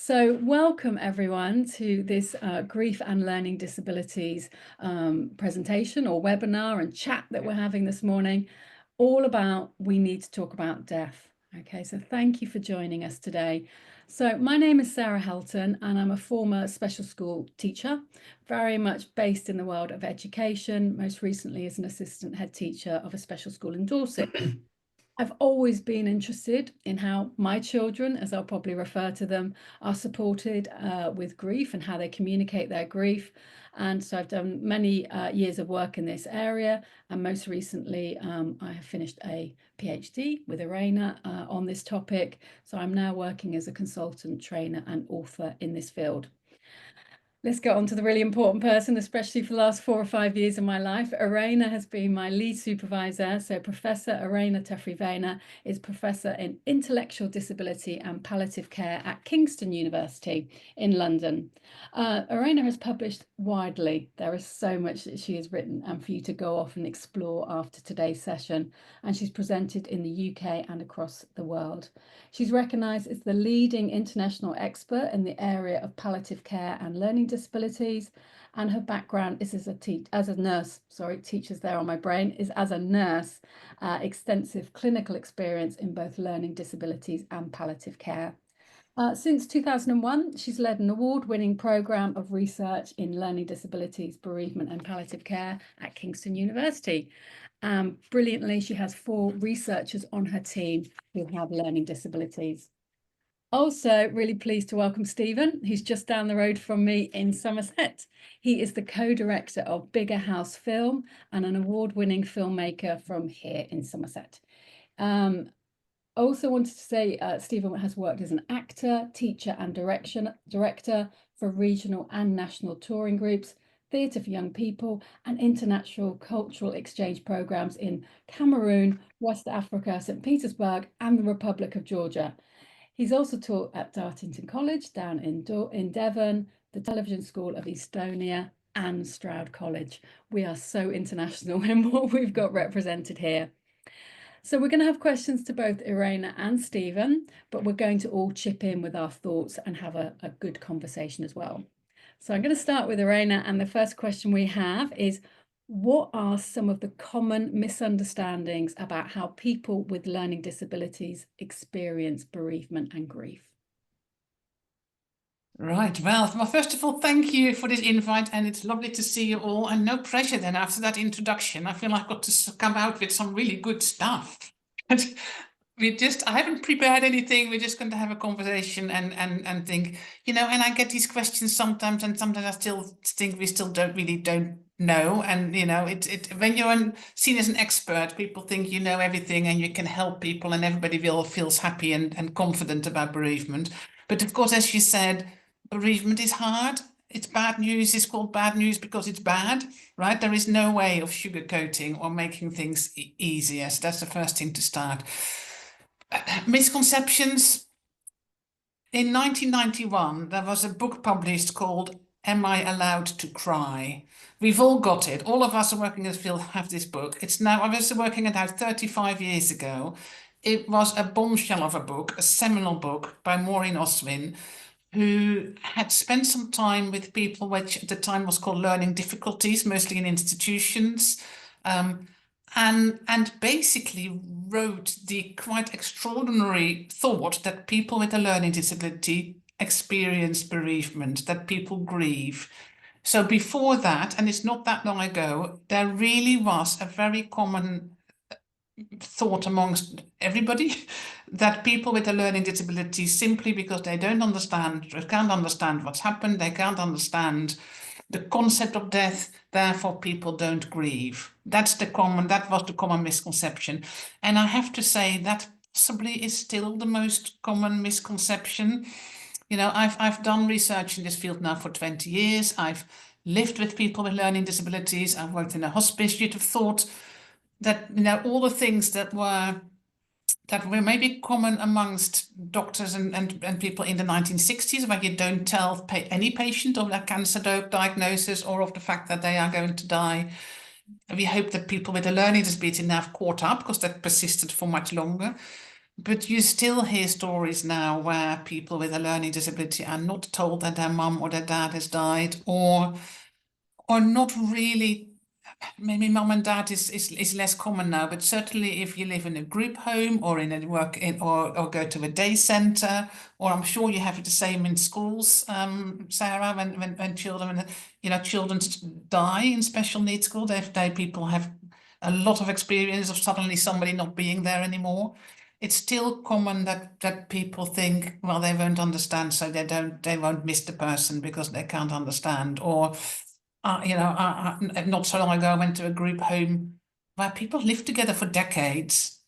So welcome everyone to this Grief and Learning Disabilities presentation or webinar and chat that we're having this morning, all about we need to talk about death. Okay, so thank you for joining us today. So my name is Sarah Helton and I'm a former special school teacher, very much based in the world of education, most recently as an assistant head teacher of a special school in Dorset. I've always been interested in how my children, as I'll probably refer to them, are supported with grief and how they communicate their grief. And so I've done many years of work in this area. And most recently, I have finished a PhD with Irene on this topic. So I'm now working as a consultant, trainer and author in this field. Let's get on to the really important person, especially for the last 4 or 5 years of my life. Irene has been my lead supervisor. So Professor Irene Tuffrey-Wijne is Professor in Intellectual Disability and Palliative Care at Kingston University in London. Irene has published widely. There is so much that she has written and for you to go off and explore after today's session. And she's presented in the UK and across the world. She's recognised as the leading international expert in the area of palliative care and learning disabilities, and her background is as a nurse. Teachers there on my brain is as a nurse, extensive clinical experience in both learning disabilities and palliative care. Since 2001, she's led an award-winning programme of research in learning disabilities, bereavement and palliative care at Kingston University. Brilliantly, she has 4 researchers on her team who have learning disabilities. Also, really pleased to welcome Stephen, who's just down the road from me in Somerset. He is the co-director of Biggerhouse Film and an award-winning filmmaker from here in Somerset. Also wanted to say Stephen has worked as an actor, teacher and director for regional and national touring groups, theatre for young people and international cultural exchange programmes in Cameroon, West Africa, St. Petersburg and the Republic of Georgia. He's also taught at Dartington College down in Devon, the Television School of Estonia and Stroud College. We are so international in what we've got represented here. So we're going to have questions to both Irene and Stephen, but we're going to all chip in with our thoughts and have a good conversation as well. So I'm going to start with Irene, and the first question we have is, what are some of the common misunderstandings about how people with learning disabilities experience bereavement and grief? Right, well, first of all, thank you for this invite, and it's lovely to see you all, and no pressure then after that introduction. I feel I've got to come out with some really good stuff. I haven't prepared anything. We're just going to have a conversation and think, and I get these questions sometimes, and sometimes I still think we still don't know. And, when you're seen as an expert, people think you know everything and you can help people and everybody feels happy and confident about bereavement. But of course, as you said, bereavement is hard. It's bad news. It's called bad news because it's bad, right? There is no way of sugarcoating or making things easier. So that's the first thing to start. Misconceptions. In 1991, there was a book published called Am I Allowed to Cry? We've all got it. All of us are working in the field have this book. I was working it out 35 years ago. It was a bombshell of a book, a seminal book by Maureen Oswin, who had spent some time with people which at the time was called learning difficulties, mostly in institutions, and basically wrote the quite extraordinary thought that people with a learning disability experience bereavement, that people grieve. So before that, and it's not that long ago, there really was a very common thought amongst everybody that people with a learning disability, simply because they can't understand what's happened, they can't understand the concept of death, therefore people don't grieve. That was the common misconception. And I have to say that possibly is still the most common misconception. I've done research in this field now for 20 years. I've lived with people with learning disabilities. I've worked in a hospice. You'd have thought that, all the things that were maybe common amongst doctors and people in the 1960s, where you don't tell any patient of their cancer diagnosis or of the fact that they are going to die. We hope that people with a learning disability now have caught up because that persisted for much longer. But you still hear stories now where people with a learning disability are not told that their mum or their dad has died, or not really. Maybe mum and dad is less common now, but certainly if you live in a group home or in a or go to a day centre, or I'm sure you have it the same in schools, Sarah, when children, children die in special needs school, people have a lot of experience of suddenly somebody not being there anymore. It's still common that people think, well, they won't understand, so they won't miss the person because they can't understand, or not so long ago, I went to a group home where people lived together for decades,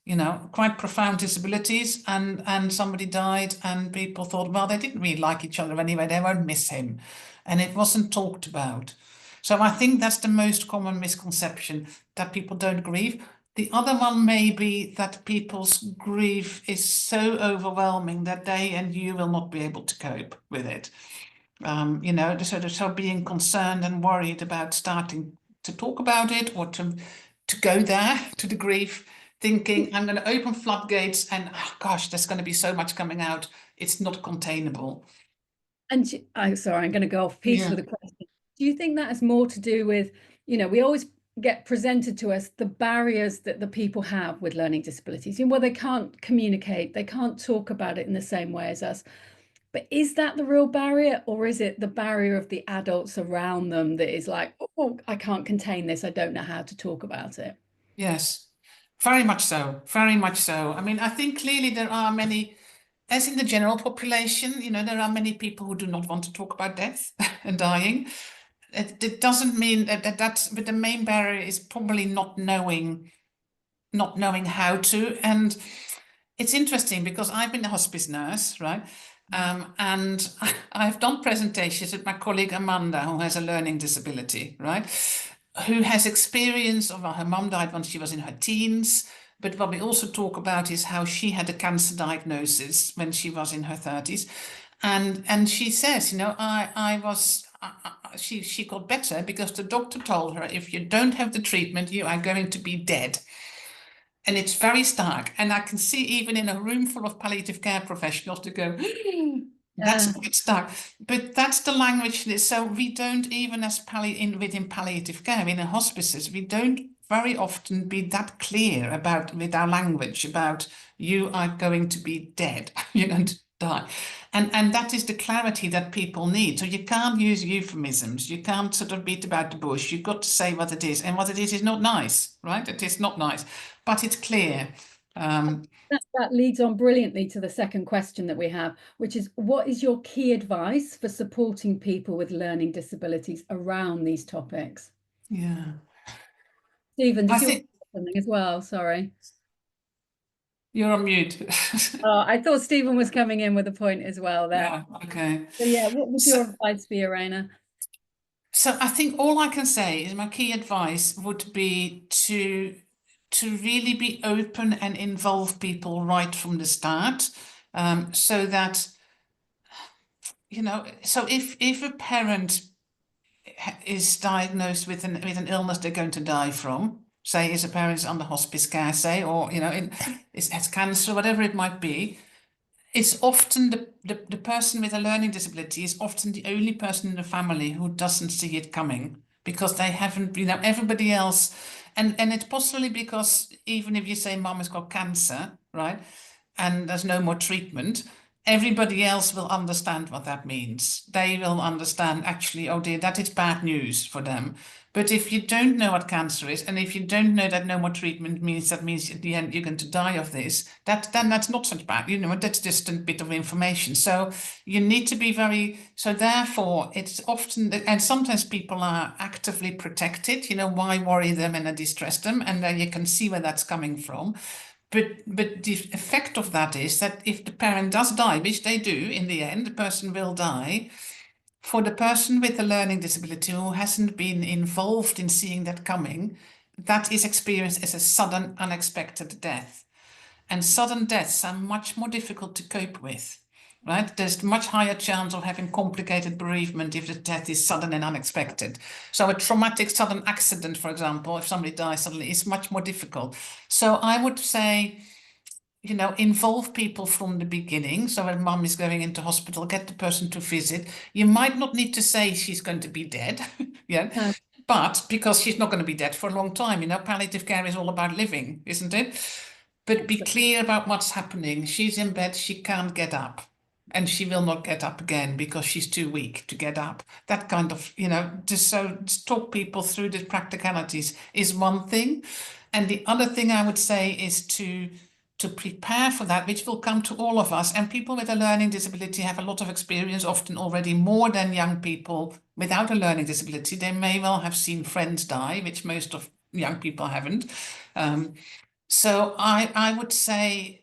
quite profound disabilities, and somebody died, and people thought, well, they didn't really like each other anyway, they won't miss him. And it wasn't talked about. So I think that's the most common misconception, that people don't grieve. The other one may be that people's grief is so overwhelming that they and you will not be able to cope with it. So being concerned and worried about starting to talk about it, or to go there to the grief, thinking I'm going to open floodgates and gosh, there's going to be so much coming out. It's not containable. And I'm sorry, I'm going to go off piece with a question. Do you think that has more to do with, we always get presented to us the barriers that the people have with learning disabilities? Well, they can't communicate, they can't talk about it in the same way as us. But is that the real barrier, or is it the barrier of the adults around them that is like, oh, I can't contain this, I don't know how to talk about it? Yes, very much so. Very much so. I mean, I think clearly there are many, as in the general population, there are many people who do not want to talk about death and dying. It doesn't mean but the main barrier is probably not knowing how to. And it's interesting because I've been a hospice nurse, right? And I've done presentations with my colleague Amanda, who has a learning disability, right? Who has experience of her mum died when she was in her teens. But what we also talk about is how she had a cancer diagnosis when she was in her 30s. And she says, she got better because the doctor told her, if you don't have the treatment, you are going to be dead. And it's very stark. And I can see even in a room full of palliative care professionals to go, that's quite stark. But that's the language. So we don't, even as within palliative care, in hospices, we don't very often be that clear with our language about you are going to be dead, you're going to die. And that is the clarity that people need. So you can't use euphemisms. You can't sort of beat about the bush. You've got to say what it is. And what it is not nice, right? It is not nice, but it's clear. That leads on brilliantly to the second question that we have, which is, what is your key advice for supporting people with learning disabilities around these topics? Yeah. Stephen, I did you want think to say something as well? Sorry. you're on mute. I thought Stephen was coming in with a point as well there. Yeah, okay. So yeah, what would your advice be, Irene? So I think all I can say is my key advice would be to really be open and involve people right from the start, so that, so if a parent is diagnosed with an illness they're going to die from, say is a parent is under hospice care, say, or has cancer, whatever it might be, it's often the person with a learning disability is often the only person in the family who doesn't see it coming, because they haven't, everybody else, and it's possibly because even if you say mom has got cancer, right, and there's no more treatment, everybody else will understand what that means. They will understand, actually, oh dear, that is bad news for them. But if you don't know what cancer is, and if you don't know that no more treatment means at the end you're going to die of this, then that's not such bad, that's just a bit of information. So you need to be so therefore it's often, and sometimes people are actively protected, why worry them and distress them? And then you can see where that's coming from. But the effect of that is that if the parent does die, which they do in the end, the person will die. For the person with a learning disability who hasn't been involved in seeing that coming, that is experienced as a sudden, unexpected death. And sudden deaths are much more difficult to cope with, right? There's much higher chance of having complicated bereavement if the death is sudden and unexpected. So a traumatic sudden accident, for example, if somebody dies suddenly, is much more difficult. So I would say, involve people from the beginning. So when mum is going into hospital, get the person to visit. You might not need to say she's going to be dead, yeah, No, but because she's not going to be dead for a long time, palliative care is all about living, isn't it? But be absolutely. clear about what's happening. She's in bed, she can't get up. And she will not get up again because she's too weak to get up. That kind of, just talk people through the practicalities is one thing. And the other thing I would say is to prepare for that, which will come to all of us. And people with a learning disability have a lot of experience, often already more than young people without a learning disability. They may well have seen friends die, which most of young people haven't. So I would say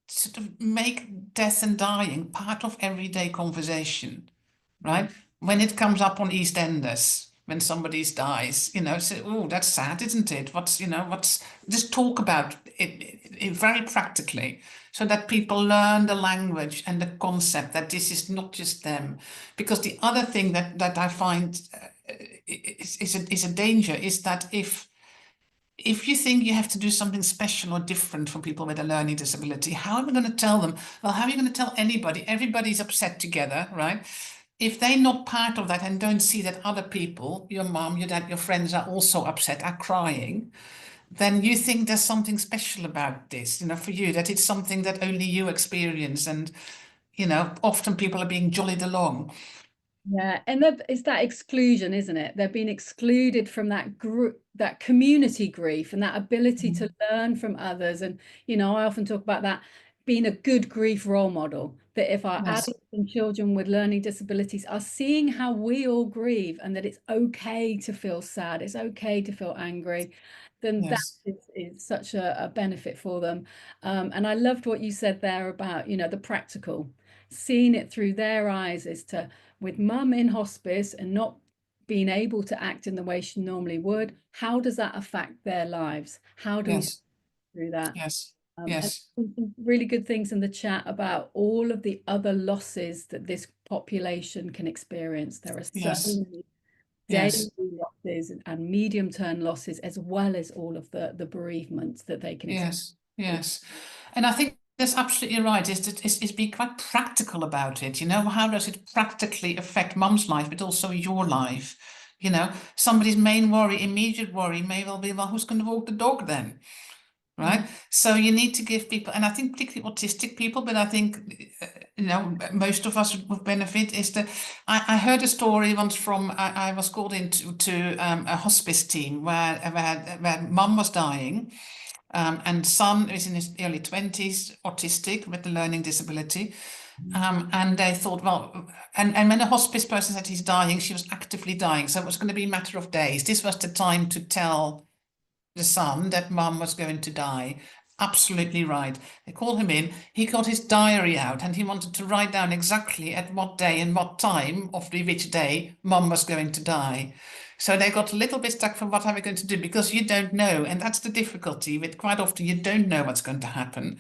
sort of make death and dying part of everyday conversation, right? When it comes up on EastEnders, when somebody dies, say, oh, that's sad, isn't it? Just talk about it very practically so that people learn the language and the concept that this is not just them. Because the other thing that I find is a danger is that if you think you have to do something special or different for people with a learning disability, how am I going to tell them? Well, how are you going to tell anybody? Everybody's upset together, right? If they're not part of that and don't see that other people, your mom, your dad, your friends are also upset, are crying, then you think there's something special about this, for you, that it's something that only you experience. And, often people are being jollied along. Yeah, and it's that exclusion, isn't it? They've been excluded from that group, that community grief, and that ability to learn from others. And I often talk about that being a good grief role model. That if our Yes, adults and children with learning disabilities are seeing how we all grieve, and that it's okay to feel sad, it's okay to feel angry, then that yes, is such a benefit for them. And I loved what you said there about the practical, seeing it through their eyes, is to, with mum in hospice and not being able to act in the way she normally would, how does that affect their lives? How do we yes, through that? yes, And yes, some really good things in the chat about all of the other losses that this population can experience. There are so yes, many daily yes, losses and medium-term losses, as well as all of the bereavements that they can experience. yes, yes. And I think that's absolutely right, is be quite practical about it. How does it practically affect mum's life, but also your life? Somebody's main worry, immediate worry may well be, well, who's going to walk the dog then? Right. So you need to give people, and I think particularly autistic people, but I think, most of us would benefit is that I heard a story once from, I was called into a hospice team where mum was dying. And son is in his early 20s, autistic with a learning disability. And they thought, well, and when a hospice person said he's dying, she was actively dying. So it was going to be a matter of days. This was the time to tell the son that mum was going to die. Absolutely right. They called him in. He got his diary out and he wanted to write down exactly at what day and what time of which day mum was going to die. So they got a little bit stuck for what are we going to do, because you don't know. And that's the difficulty with, quite often you don't know what's going to happen.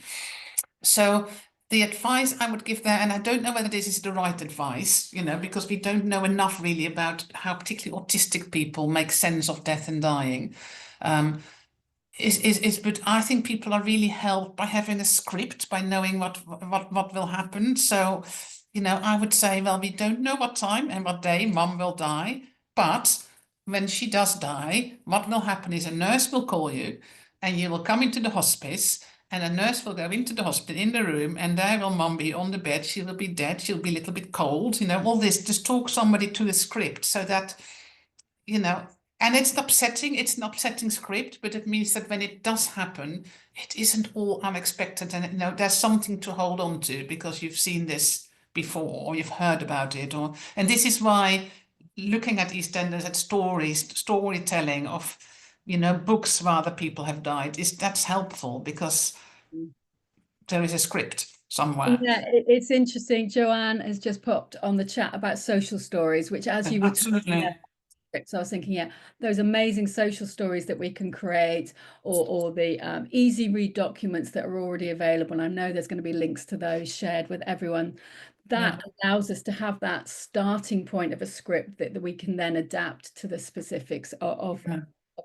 So the advice I would give there, and I don't know whether this is the right advice, because we don't know enough really about how particularly autistic people make sense of death and dying. But I think people are really helped by having a script, by knowing what will happen. So, I would say, well, we don't know what time and what day mum will die, but when she does die, what will happen is a nurse will call you and you will come into the hospice, and a nurse will go into the hospital in the room, and there will mum be on the bed. She will be dead. She'll be a little bit cold, all this. Just talk somebody to a script so that you know, and it's an upsetting script, but it means that when it does happen, it isn't all unexpected. And, there's something to hold on to because you've seen this before or you've heard about it. And this is why looking at EastEnders, at storytelling of, books where other people have died, that's helpful because there is a script somewhere. Yeah, it's interesting. Joanne has just popped on the chat about social stories, which, as you were talking Absolutely. so I was thinking, yeah, those amazing social stories that we can create, or the easy read documents that are already available. And I know there's going to be links to those shared with everyone. Yeah. That allows us to have that starting point of a script that we can then adapt to the specifics of Yeah.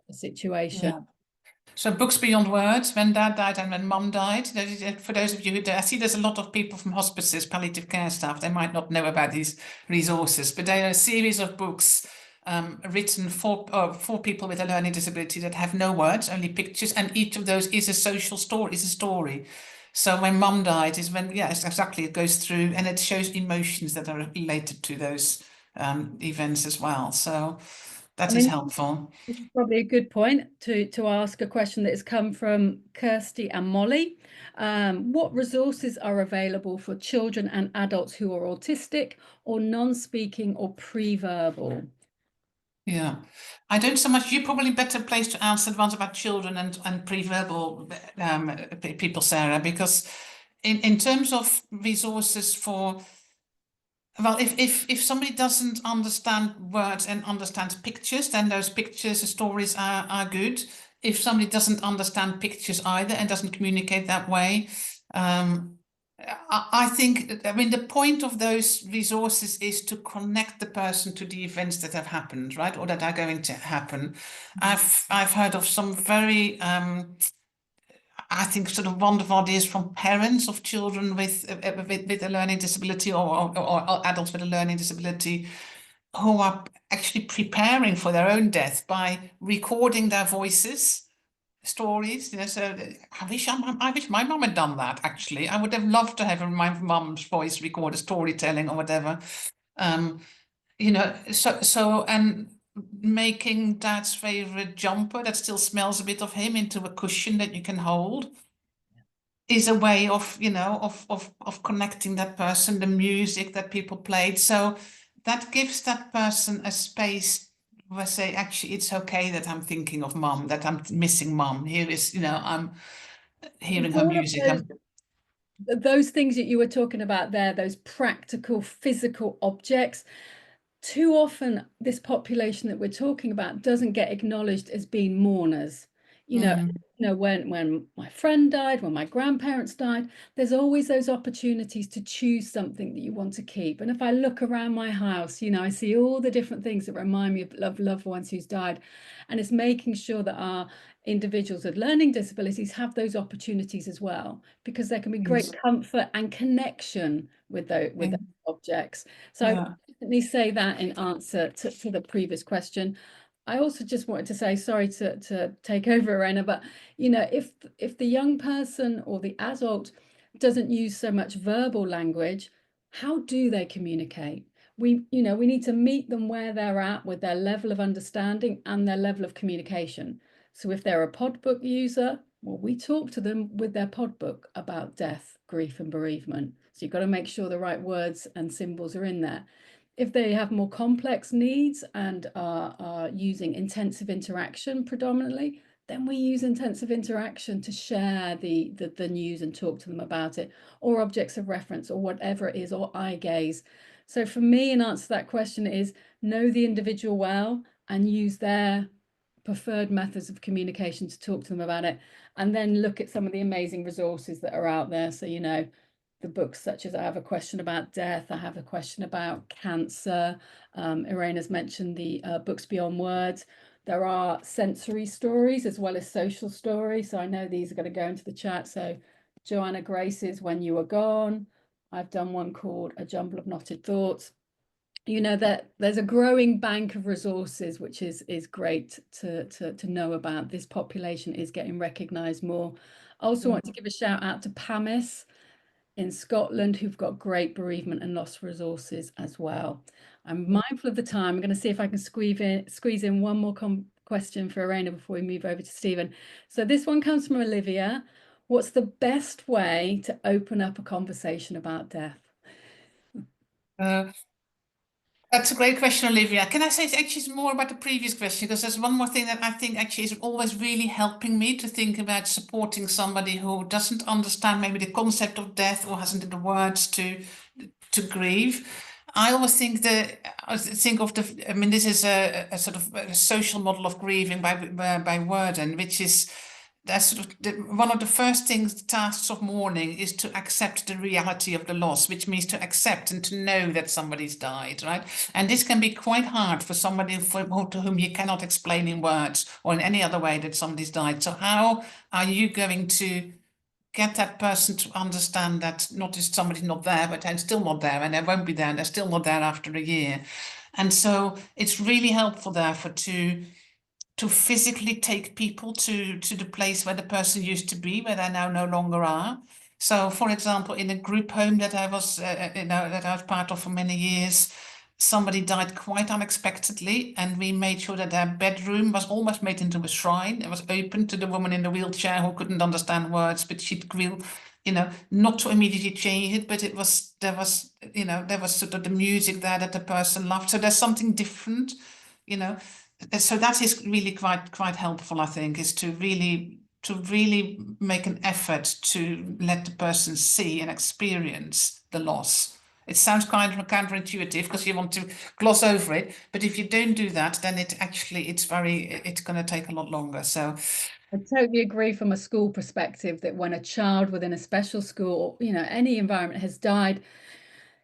the situation. Yeah. So books beyond words, when Dad died and when Mum died. For those of you who I see there's a lot of people from hospices, palliative care staff, they might not know about these resources, but they are a series of books written for people with a learning disability that have no words, only pictures, and each of those is a social story, is a story. So when Mum died is when, yes, exactly, it goes through and it shows emotions that are related to those events as well. So I that is mean, helpful. this is probably a good point to ask a question that has come from Kirsty and Molly. What resources are available for children and adults who are autistic or non-speaking or pre-verbal? Yeah, I don't so much. You're probably better placed to answer the ones about children and pre-verbal people, Sarah, because in terms of resources for, well, if somebody doesn't understand words and understands pictures, then those pictures, the stories are good. If somebody doesn't understand pictures either and doesn't communicate that way, I think, I mean, the point of those resources is to connect the person to the events that have happened, right, or that are going to happen. I've heard of some very I think sort of wonderful ideas from parents of children with a learning disability, or adults with a learning disability, who are actually preparing for their own death by recording their voices, stories. You know, so I wish my mum had done that. Actually, I would have loved to have my mum's voice record a storytelling or whatever. Um, you know, so and making Dad's favorite jumper that still smells a bit of him into a cushion that you can hold is a way of, you know, of connecting that person, the music that people played. So that gives that person a space where say, actually, it's okay that I'm thinking of Mum, that I'm missing Mum. Here is, you know, I'm hearing It's her all of music. those things that you were talking about there, those practical, physical objects. Too often, this population that we're talking about doesn't get acknowledged as being mourners. You know, Mm, when my friend died, when my grandparents died, there's always those opportunities to choose something that you want to keep. And if I look around my house, you know, I see all the different things that remind me of loved ones who's died. And it's making sure that our individuals with learning disabilities have those opportunities as well, because there can be great yes. comfort and connection with those objects. So I Yeah. definitely say that in answer to the previous question. I also just wanted to say, sorry to take over, Irena, but you know, if the young person or the adult doesn't use so much verbal language, how do they communicate? We need to meet them where they're at with their level of understanding and their level of communication. So if they're a pod book user, well, we talk to them with their pod book about death, grief, and bereavement. So you've got to make sure the right words and symbols are in there. If they have more complex needs and are using intensive interaction predominantly, then we use intensive interaction to share the news and talk to them about it, or objects of reference, or whatever it is, or eye gaze. So for me, an answer to that question is know the individual well and use their preferred methods of communication to talk to them about it, and then look at some of the amazing resources that are out there. So, you know, the books such as I Have a Question About Death, I Have a Question About Cancer. Irene has mentioned the Books Beyond Words. There are sensory stories as well as social stories. So I know these are going to go into the chat. So Joanna Grace's When You Were Gone. I've done one called A Jumble of Knotted Thoughts. You know, that there's a growing bank of resources, which is great to know about. This population is getting recognised more. I also want to give a shout out to PAMIS in Scotland, who've got great bereavement and loss resources as well. I'm mindful of the time. I'm going to see if I can squeeze in one more question for Irena before we move over to Stephen. So this one comes from Olivia. What's the best way to open up a conversation about death? Uh, That's a great question, Olivia. Can I say actually more about the previous question? Because there's one more thing that I think actually is always really helping me to think about supporting somebody who doesn't understand maybe the concept of death or hasn't the words to grieve. I always think of the. I mean, this is a sort of a social model of grieving by Worden, which is that's sort of one of the first things, tasks of mourning, is to accept the reality of the loss, which means to accept and to know that somebody's died, right? And this can be quite hard for somebody to whom you cannot explain in words or in any other way that somebody's died. So how are you going to get that person to understand that not just somebody's not there, but they're still not there, and they won't be there, and they're still not there after a year? And so it's really helpful, therefore, to physically take people to the place where the person used to be, where they now no longer are. So, for example, in a group home that I was, that I was part of for many years, somebody died quite unexpectedly, and we made sure that their bedroom was almost made into a shrine. It was open to the woman in the wheelchair who couldn't understand words, but she'd grill, not to immediately change it, but there was sort of the music there that the person loved. So there's something different, you know. So that is really quite helpful, I think, is to really make an effort to let the person see and experience the loss. It sounds kind of counterintuitive because you want to gloss over it, but if you don't do that, then it's going to take a lot longer. So I totally agree from a school perspective that when a child within a special school, any environment has died,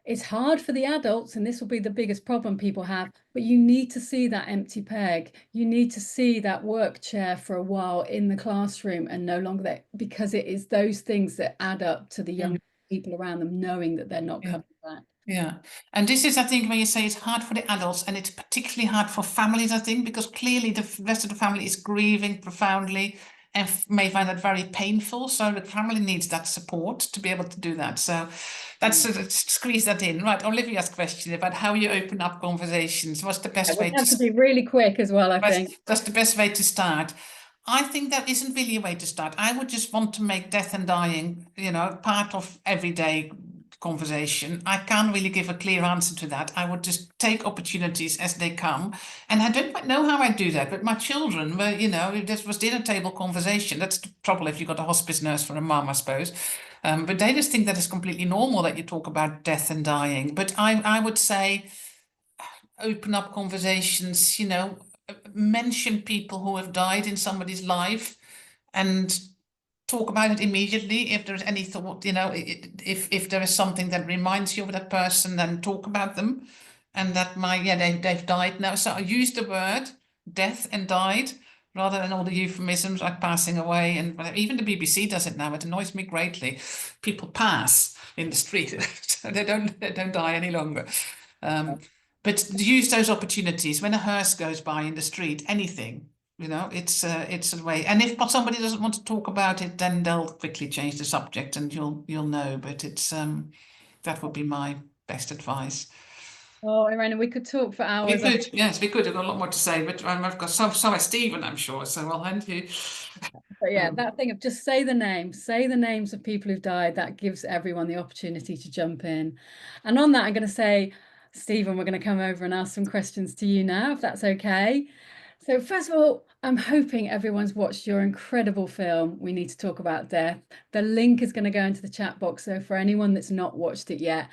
it's hard for the adults, and this will be the biggest problem people have, but you need to see that empty peg. You need to see that work chair for a while in the classroom and no longer there, because it is those things that add up to the young people around them knowing that they're not coming back. Yeah. And this is, I think, when you say it's hard for the adults, and it's particularly hard for families, I think, because clearly the rest of the family is grieving profoundly and may find that very painful. So the family needs that support to be able to do that. So that's sort of squeeze that in. Right. Olivia's question about how you open up conversations. What's the best way We have to be really quick as well, I think. That's the best way to start. I think that isn't really a way to start. I would just want to make death and dying, part of everyday conversation. I can't really give a clear answer to that. I would just take opportunities as they come. And I don't quite know how I do that, but my children were, this was dinner table conversation. That's the trouble if you've got a hospice nurse for a mum, I suppose. But they just think that it's completely normal that you talk about death and dying. But I would say open up conversations, mention people who have died in somebody's life and talk about it immediately. If there's any thought, if there is something that reminds you of that person, then talk about them. And that they've died now. So I use the word death and died rather than all the euphemisms like passing away. And even the BBC does it now. It annoys me greatly. People pass in the street, so they don't die any longer. But use those opportunities when a hearse goes by in the street, anything, it's a way. And if somebody doesn't want to talk about it, then they'll quickly change the subject and you'll know. But it's that would be my best advice. Oh, Irene, we could talk for hours. Yes, we could. I've got a lot more to say, but I've got so has Stephen, I'm sure. So I'll hand you. But yeah, that thing of just say the names of people who've died, that gives everyone the opportunity to jump in. And on that, I'm going to say, Stephen, we're going to come over and ask some questions to you now, if that's okay. So first of all, I'm hoping everyone's watched your incredible film, We Need to Talk About Death. The link is going to go into the chat box. So for anyone that's not watched it yet,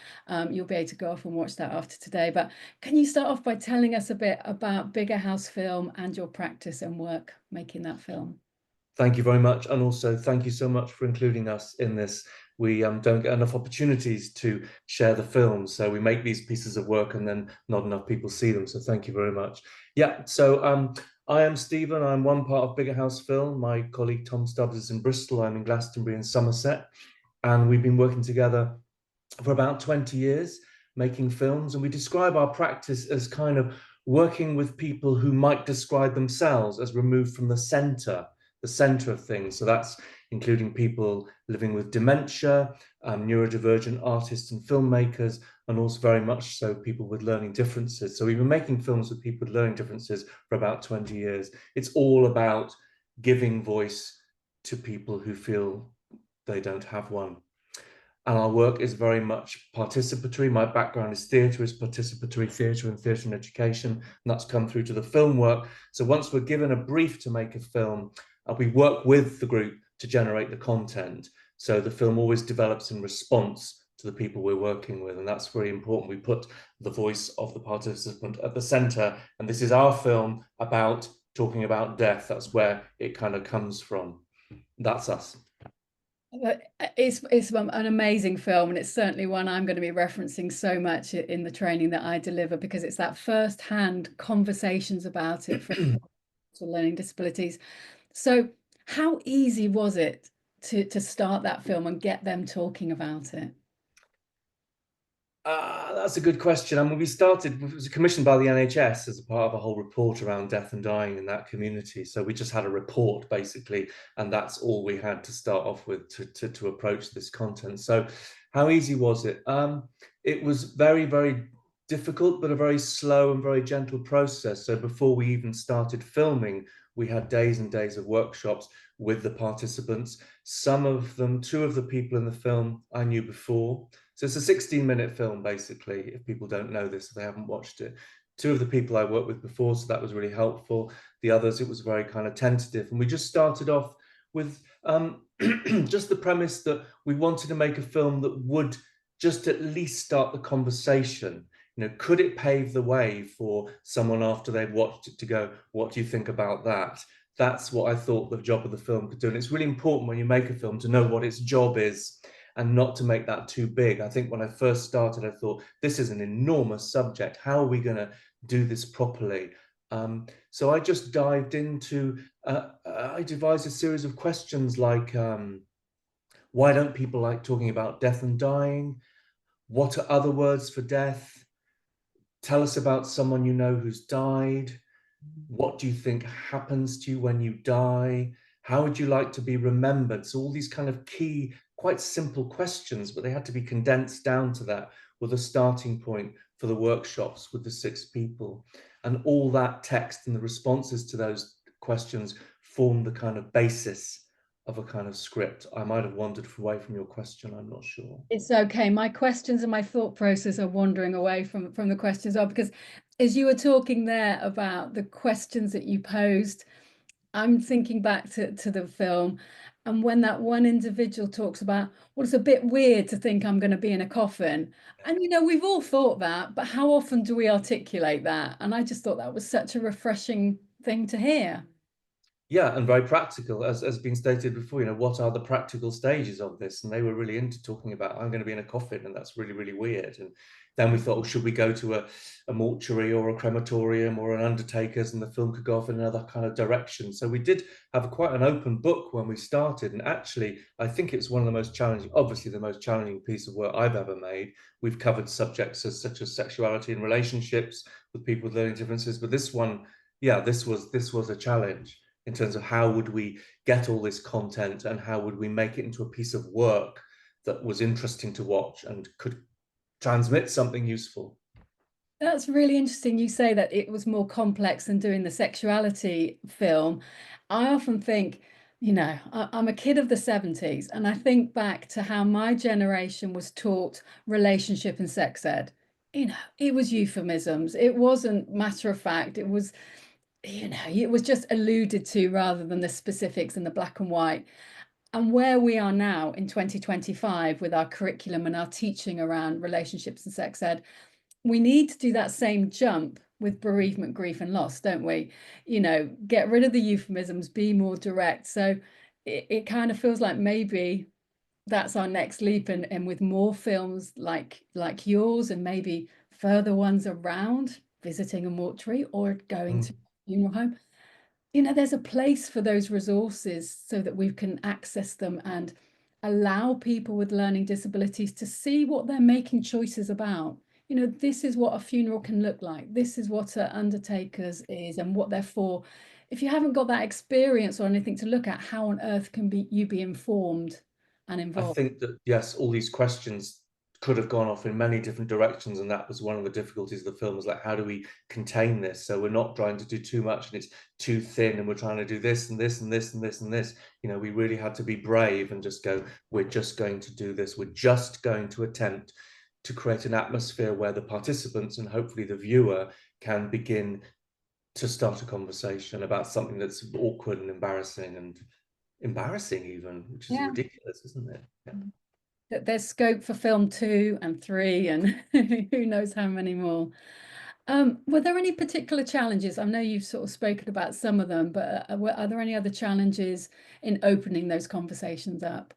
you'll be able to go off and watch that after today. But can you start off by telling us a bit about Biggerhouse Film and your practice and work making that film? Thank you very much. And also thank you so much for including us in this. We don't get enough opportunities to share the film. So we make these pieces of work and then not enough people see them. So thank you very much. Yeah, so I am Stephen. I'm one part of Biggerhouse Film. My colleague Tom Stubbs is in Bristol. I'm in Glastonbury and Somerset. And we've been working together for about 20 years making films. And we describe our practice as kind of working with people who might describe themselves as removed from the center of things. So that's including people living with dementia, neurodivergent artists and filmmakers, and also very much so people with learning differences. So we've been making films with people with learning differences for about 20 years. It's all about giving voice to people who feel they don't have one. And our work is very much participatory. My background is participatory theatre and education, and that's come through to the film work. So once we're given a brief to make a film, we work with the group to generate the content. So the film always develops in response to the people we're working with, and that's very important. We put the voice of the participant at the center, and this is our film about talking about death. That's where it kind of comes from. That's us. It's an amazing film, and it's certainly one I'm going to be referencing so much in the training that I deliver, because it's that first-hand conversations about it from learning disabilities. So how easy was it to start that film and get them talking about it? That's a good question. I mean, it was commissioned by the NHS as a part of a whole report around death and dying in that community. So we just had a report basically, and that's all we had to start off with to approach this content. So how easy was it? It was very, very difficult, but a very slow and very gentle process. So before we even started filming, we had days and days of workshops with the participants. Some of them, two of the people in the film I knew before. So it's a 16-minute film, basically, if people don't know this, if they haven't watched it. Two of the people I worked with before, so that was really helpful. The others, it was very kind of tentative. And we just started off with just the premise that we wanted to make a film that would just at least start the conversation. You know, could it pave the way for someone after they've watched it to go, what do you think about that? That's what I thought the job of the film could do. And it's really important when you make a film to know what its job is and not to make that too big. I think when I first started, I thought, this is an enormous subject. How are we going to do this properly? So I just dived into, I devised a series of questions like, why don't people like talking about death and dying? What are other words for death? Tell us about someone you know who's died. What do you think happens to you when you die? How would you like to be remembered? So all these kind of key, quite simple questions, but they had to be condensed down to that, were the starting point for the workshops with the 6 people. And all that text and the responses to those questions formed the kind of basis of a kind of script. I might have wandered away from your question, I'm not sure. It's okay. My questions and my thought process are wandering away from the questions, because as you were talking there about the questions that you posed, I'm thinking back to the film, and when that one individual talks about, well, it's a bit weird to think I'm going to be in a coffin. And we've all thought that, but how often do we articulate that? And I just thought that was such a refreshing thing to hear. Yeah, and very practical, as been stated before, what are the practical stages of this? And they were really into talking about, I'm going to be in a coffin, and that's really, really weird. And then we thought, should we go to a mortuary or a crematorium or an undertaker's, and the film could go off in another kind of direction. So we did have quite an open book when we started. And actually, I think it's one of the most challenging, obviously the most challenging piece of work I've ever made. We've covered subjects such as sexuality and relationships with people with learning differences. But this one, yeah, this was a challenge in terms of how would we get all this content and how would we make it into a piece of work that was interesting to watch and could transmit something useful. That's really interesting. You say that it was more complex than doing the sexuality film. I often think, I'm a kid of the 70s, and I think back to how my generation was taught relationship and sex ed. It was euphemisms. It wasn't matter of fact. It was, it was just alluded to rather than the specifics in the black and white. And where we are now in 2025 with our curriculum and our teaching around relationships and sex ed, we need to do that same jump with bereavement, grief, and loss, don't we? Get rid of the euphemisms, be more direct. So it kind of feels like maybe that's our next leap, and with more films like yours, and maybe further ones around visiting a mortuary or going to a funeral home, there's a place for those resources so that we can access them and allow people with learning disabilities to see what they're making choices about. This is what a funeral can look like. This is what an undertaker's is and what they're for. If you haven't got that experience or anything to look at, how on earth can you be informed and I involved? think that, yes, all these questions could have gone off in many different directions, and that was one of the difficulties of the film, was like, how do we contain this so we're not trying to do too much and it's too thin, and we're trying to do this and this and this and this and this. We really had to be brave and just go, we're just going to do this. We're just going to attempt to create an atmosphere where the participants and hopefully the viewer can begin to start a conversation about something that's awkward and embarrassing even, which is ridiculous, isn't it? Yeah. That there's scope for film 2 and 3 and who knows how many more. Were there any particular challenges? I know you've sort of spoken about some of them, but are there any other challenges in opening those conversations up?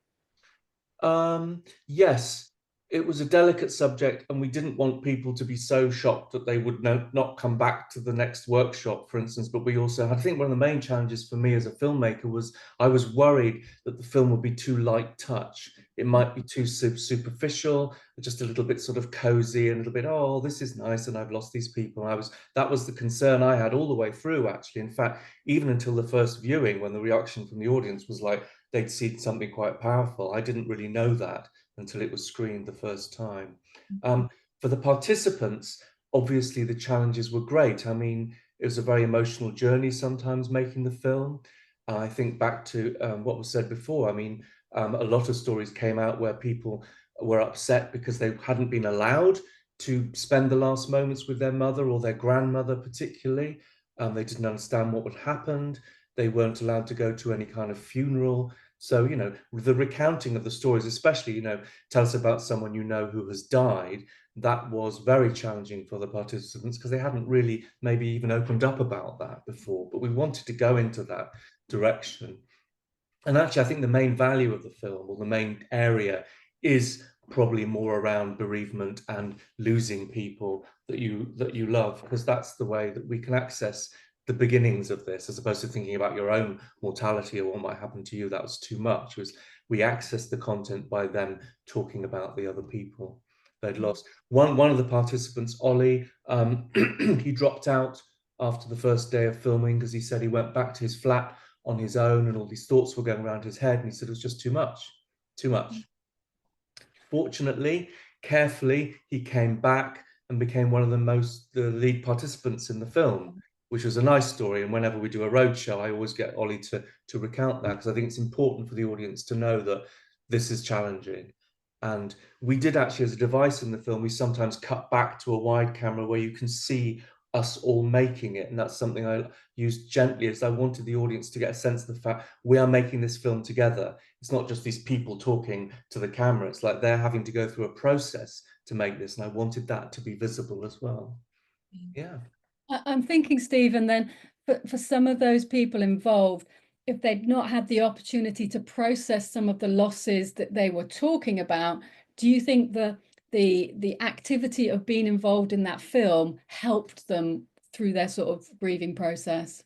Yes, it was a delicate subject, and we didn't want people to be so shocked that they would not come back to the next workshop, for instance. But we also, I think one of the main challenges for me as a filmmaker was I was worried that the film would be too light touch. It might be too superficial, just a little bit sort of cozy and a little bit, oh, this is nice, and I've lost these people. That was the concern I had all the way through, actually. In fact, even until the first viewing, when the reaction from the audience was like, they'd seen something quite powerful. I didn't really know that until it was screened the first time. For the participants, obviously the challenges were great. I mean, it was a very emotional journey sometimes making the film. I think back to what was said before. I mean, a lot of stories came out where people were upset because they hadn't been allowed to spend the last moments with their mother or their grandmother particularly. They didn't understand what would happen. They weren't allowed to go to any kind of funeral. So, you know, the recounting of the stories, especially, you know, tell us about someone you know who has died, that was very challenging for the participants because they hadn't really maybe even opened up about that before. But we wanted to go into that direction. And actually, I think the main value of the film, or the main area, is probably more around bereavement and losing people that you love, because that's the way that we can access the beginnings of this, as opposed to thinking about your own mortality or what might happen to you. That was too much. It was, we access the content by them talking about the other people they'd lost. One of the participants, Ollie, he dropped out after the first day of filming because he said he went back to his flat on his own and all these thoughts were going around his head, and he said it was just too much, too much. Fortunately, carefully, he came back and became one of the lead participants in the film, which was a nice story. And whenever we do a roadshow, I always get Ollie to recount that, because I think it's important for the audience to know that this is challenging. And we did actually, as a device in the film, we sometimes cut back to a wide camera where you can see us all making it. And that's something I used gently, as I wanted the audience to get a sense of the fact we are making this film together. It's not just these people talking to the camera. It's like they're having to go through a process to make this. And I wanted that to be visible as well. Yeah. I'm thinking, Stephen, then for some of those people involved, if they'd not had the opportunity to process some of the losses that they were talking about, do you think the activity of being involved in that film helped them through their sort of grieving process?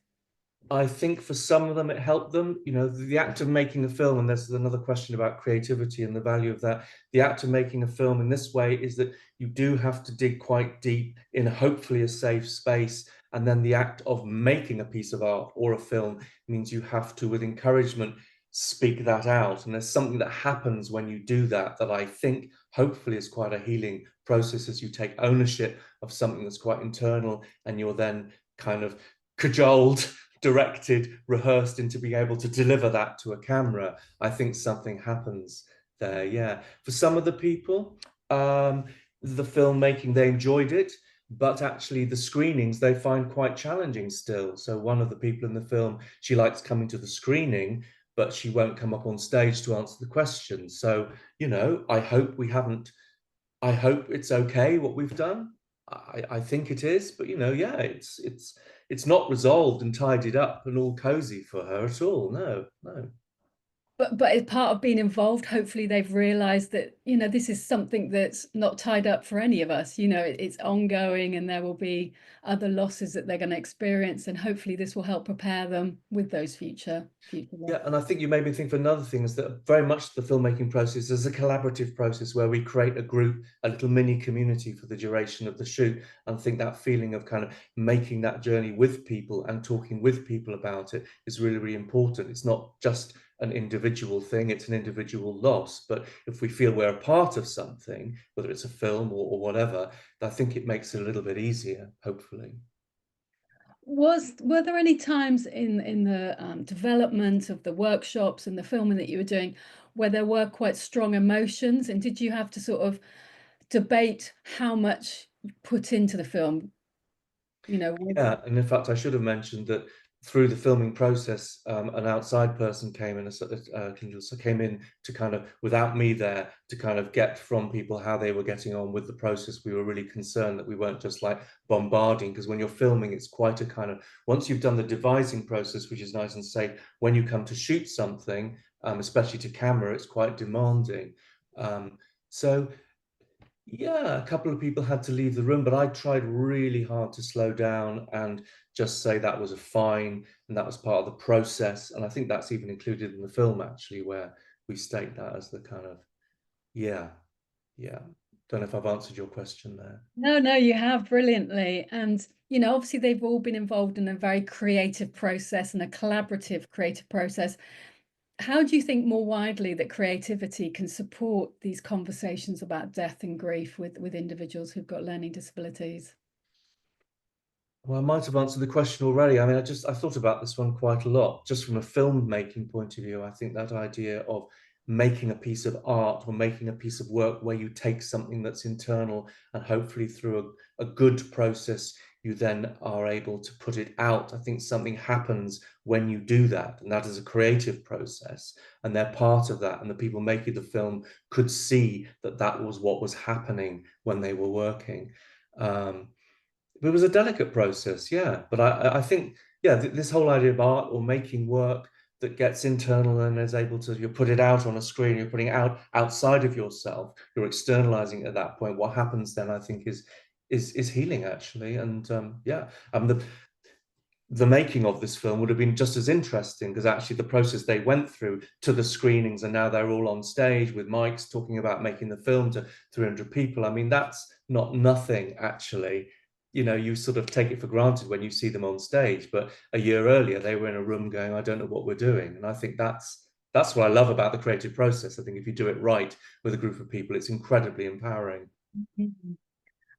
I think for some of them it helped them. You know, the act of making a film, and there's another question about creativity and the value of that. The act of making a film in this way is that you do have to dig quite deep in hopefully a safe space. And then the act of making a piece of art or a film means you have to, with encouragement, speak that out. And there's something that happens when you do that, that I think hopefully is quite a healing process, as you take ownership of something that's quite internal, and you're then kind of cajoled, directed, rehearsed into being able to deliver that to a camera. I think something happens there. Yeah. For some of the people, the filmmaking, they enjoyed it, but actually the screenings they find quite challenging still. So one of the people in the film, she likes coming to the screening, but she won't come up on stage to answer the questions. So, you know, I hope it's okay what we've done. I think it is, but you know, yeah, it's not resolved and tidied up and all cozy for her at all. No, no. But as part of being involved, hopefully they've realized that, you know, this is something that's not tied up for any of us. You know, it's ongoing, and there will be other losses that they're going to experience, and hopefully this will help prepare them with those future Yeah, and I think you made me think of another thing, is that very much the filmmaking process is a collaborative process where we create a group, a little mini community for the duration of the shoot. And I think that feeling of kind of making that journey with people and talking with people about it is really, really important. It's not just an individual thing, it's an individual loss. But if we feel we're a part of something, whether it's a film or whatever, I think it makes it a little bit easier, hopefully. Were there any times in the development of the workshops and the filming that you were doing where there were quite strong emotions, and did you have to sort of debate how much you put into the film? You know, Yeah, and in fact, I should have mentioned that through the filming process, an outside person came in, came in to kind of, without me there, to kind of get from people how they were getting on with the process. We were really concerned that we weren't just like bombarding, because when you're filming, it's quite a kind of, once you've done the devising process, which is nice and safe, when you come to shoot something, especially to camera, it's quite demanding. So yeah, a couple of people had to leave the room, but I tried really hard to slow down and just say that was a fine, and that was part of the process. And I think that's even included in the film, actually, where we state that as the kind of, yeah. Don't know if I've answered your question there. No, you have brilliantly. And, you know, obviously they've all been involved in a very creative process and a collaborative creative process. How do you think more widely that creativity can support these conversations about death and grief with individuals who've got learning disabilities? Well, I might have answered the question already. I mean, I thought about this one quite a lot, just from a filmmaking point of view. I think that idea of making a piece of art or making a piece of work where you take something that's internal and hopefully through a good process, you then are able to put it out. I think something happens when you do that, and that is a creative process, and they're part of that. And the people making the film could see that that was what was happening when they were working. It was a delicate process, yeah. But I think, yeah, this whole idea of art or making work that gets internal and is able to, you put it out on a screen, you're putting it out outside of yourself, you're externalizing it at that point. What happens then, I think, is healing, actually. And yeah, the making of this film would have been just as interesting, because actually the process they went through to the screenings, and now they're all on stage with mics talking about making the film to 300 people. I mean, that's not nothing, actually. You know, you sort of take it for granted when you see them on stage, but a year earlier they were in a room going, I don't know what we're doing. And I think that's what I love about the creative process. I think if you do it right with a group of people, it's incredibly empowering. Mm-hmm.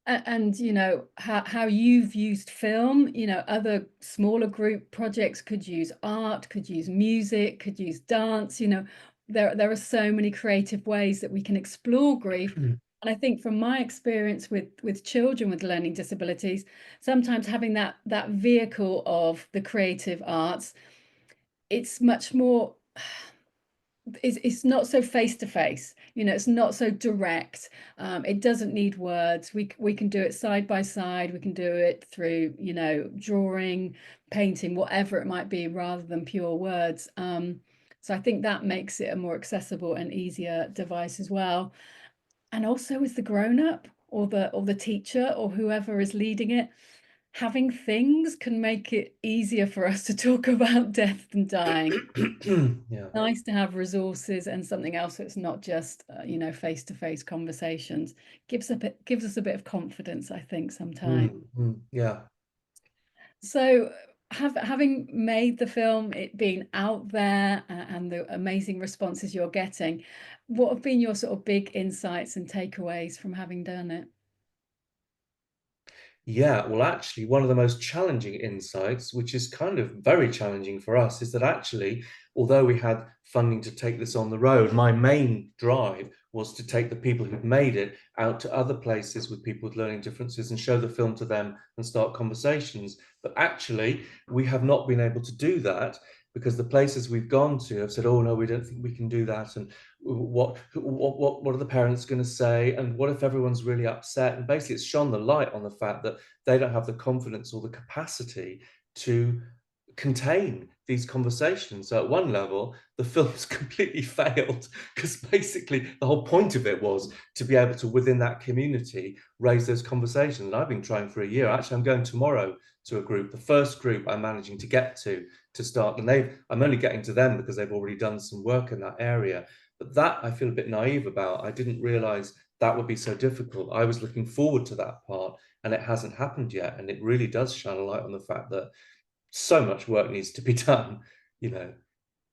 And you know, how you've used film, you know, other smaller group projects could use art, could use music, could use dance. You know, there are so many creative ways that we can explore grief. And I think from my experience with children with learning disabilities, sometimes having that vehicle of the creative arts, it's much more, it's not so face to face, you know, it's not so direct. It doesn't need words. We can do it side by side. We can do it through, you know, drawing, painting, whatever it might be, rather than pure words. So I think that makes it a more accessible and easier device as well. And also as the grown-up or the teacher or whoever is leading it, having things can make it easier for us to talk about death and dying. Yeah. Nice to have resources and something else that's not just you know, face-to-face conversations. Gives us a bit of confidence, I think, sometimes. Yeah. So having made the film, it being out there, and the amazing responses you're getting, what have been your sort of big insights and takeaways from having done it? Yeah, well, actually, one of the most challenging insights, which is kind of very challenging for us, is that actually, although we had funding to take this on the road, my main drive was to take the people who'd made it out to other places with people with learning differences and show the film to them and start conversations. But actually, we have not been able to do that, because the places we've gone to have said, oh, no, we don't think we can do that. And what are the parents going to say? And what if everyone's really upset? And basically, it's shone the light on the fact that they don't have the confidence or the capacity to contain these conversations. So at one level, the film's completely failed, because basically the whole point of it was to be able to, within that community, raise those conversations. And I've been trying for a year. Actually, I'm going tomorrow to a group, the first group I'm managing to get to start. And I'm only getting to them because they've already done some work in that area. But that I feel a bit naive about. I didn't realize that would be so difficult. I was looking forward to that part, and it hasn't happened yet. And it really does shine a light on the fact that so much work needs to be done, you know.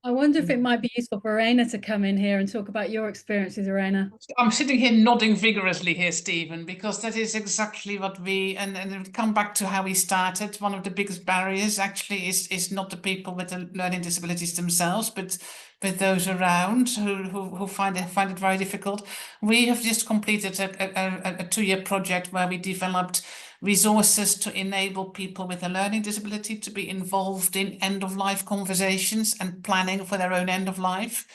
I wonder if it might be useful for Irene to come in here and talk about your experiences, Irene. I'm sitting here nodding vigorously here, Stephen, because that is exactly what we, and come back to how we started. One of the biggest barriers actually is not the people with the learning disabilities themselves, but with those around who find it very difficult. We have just completed a 2-year project where we developed resources to enable people with a learning disability to be involved in end-of-life conversations and planning for their own end of life.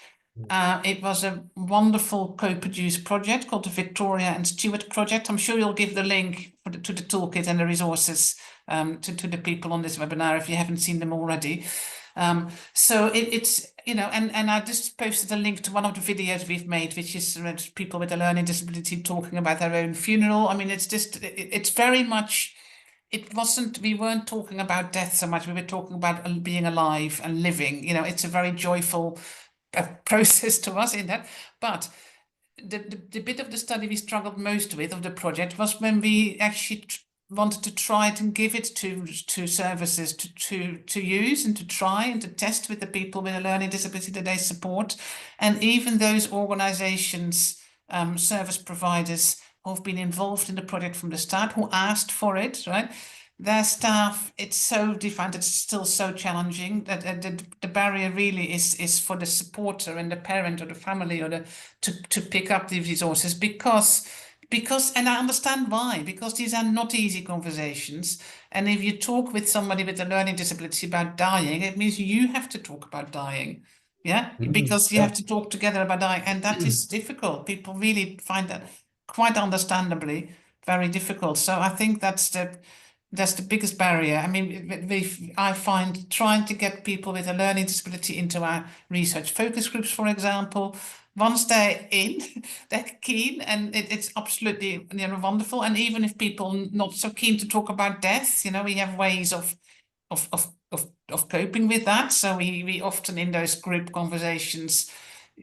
It was a wonderful co-produced project called the Victoria and Stewart Project. I'm sure you'll give the link to the toolkit and the resources to the people on this webinar if you haven't seen them already. So it's, you know, and I just posted a link to one of the videos we've made, which is people with a learning disability talking about their own funeral. I mean, it's just, it's very much, we weren't talking about death so much, we were talking about being alive and living. You know, it's a very joyful process to us in that. But the bit of the study we struggled most with of the project was when we actually wanted to try it and give it to services to use and to try and to test with the people with a learning disability that they support. And even those organizations, service providers who've been involved in the project from the start, who asked for it, right? Their staff, it's so defined, it's still so challenging that the barrier really is for the supporter and the parent or the family or to pick up these resources because, and I understand why, because these are not easy conversations. And if you talk with somebody with a learning disability about dying, it means you have to talk about dying. Yeah, because you have to talk together about dying, and that is difficult. People really find that quite understandably very difficult. So I think that's the biggest barrier. I mean, I find trying to get people with a learning disability into our research focus groups, for example, once they're in, they're keen, and it's absolutely, you know, wonderful. And even if people not so keen to talk about death, you know, we have ways of coping with that. So we often in those group conversations,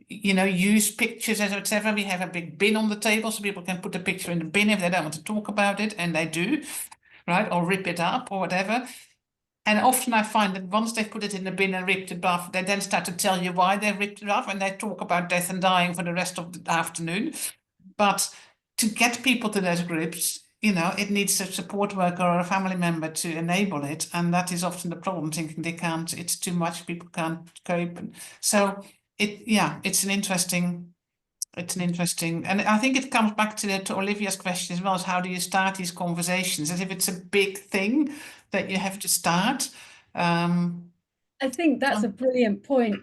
you know, use pictures as etc. We have a big bin on the table so people can put a picture in the bin if they don't want to talk about it, and they do. Right, or rip it up or whatever. And often I find that once they put it in the bin and ripped it up, they then start to tell you why they ripped it up, and they talk about death and dying for the rest of the afternoon. But to get people to those groups, you know, it needs a support worker or a family member to enable it, and that is often the problem, thinking they can't, it's too much, people can't cope. So it's an interesting, and I think it comes back to Olivia's question as well, as how do you start these conversations, as if it's a big thing that you have to start. I think that's a brilliant point.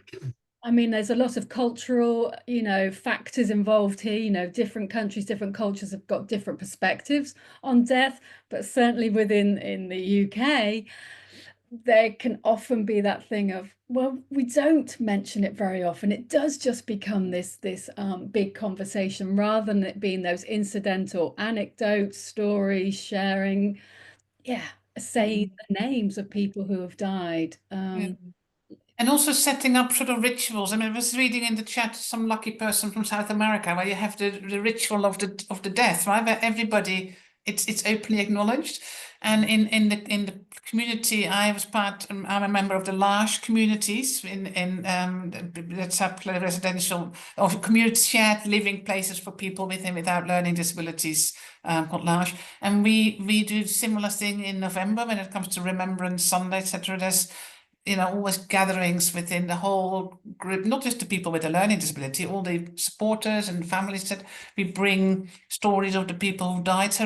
I mean, there's a lot of cultural, you know, factors involved here. You know, different countries, different cultures have got different perspectives on death, but certainly in the UK, there can often be that thing of, well, we don't mention it very often. It does just become this big conversation rather than it being those incidental anecdotes, stories, sharing, saying the names of people who have died. And also setting up sort of rituals. I mean, I was reading in the chat some lucky person from South America where you have the ritual of the death, right? Where everybody, it's openly acknowledged. And in the community, I'm a member of the large communities that's up residential or community shared living places for people with and without learning disabilities, called large. And we do similar thing in November when it comes to Remembrance Sunday, etc. There's, you know, always gatherings within the whole group, not just the people with a learning disability, all the supporters and families, that we bring stories of the people who died. So